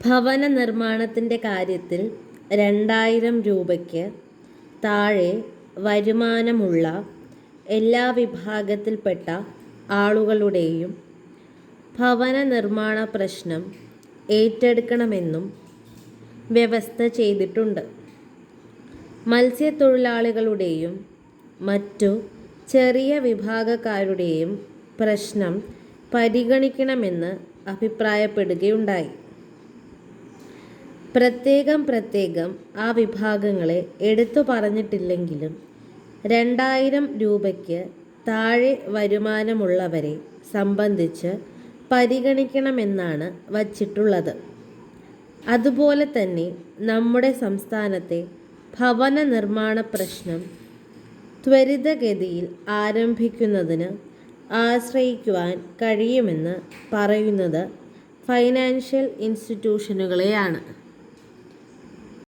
ഭവന നിർമ്മാണത്തിൻ്റെ കാര്യത്തിൽ 2000 രൂപയ്ക്ക് താഴെ വരുമാനമുള്ള എല്ലാ വിഭാഗത്തിൽപ്പെട്ട ആളുകളുടെയും ഭവന നിർമ്മാണ പ്രശ്നം ഏറ്റെടുക്കണമെന്നും വ്യവസ്ഥ ചെയ്തിട്ടുണ്ട്. മത്സ്യത്തൊഴിലാളികളുടെയും മറ്റു ചെറിയ വിഭാഗക്കാരുടെയും പ്രശ്നം പരിഗണിക്കണമെന്ന് അഭിപ്രായപ്പെടുകയുണ്ടായി. പ്രത്യേകം ആ വിഭാഗങ്ങളെ എടുത്തു പറഞ്ഞിട്ടില്ലെങ്കിലും 2000 രൂപയ്ക്ക് താഴെ വരുമാനമുള്ളവരെ സംബന്ധിച്ച് പരിഗണിക്കണമെന്നാണ് വച്ചിട്ടുള്ളത്. അതുപോലെ തന്നെ നമ്മുടെ സംസ്ഥാനത്തെ ഭവന നിർമ്മാണ പ്രശ്നം ത്വരിതഗതിയിൽ ആരംഭിക്കുന്നതിന് ആശ്രയിക്കുവാൻ കഴിയുമെന്ന് പറയുന്നത് ഫൈനാൻഷ്യൽ ഇൻസ്റ്റിറ്റ്യൂഷനുകളെയാണ്.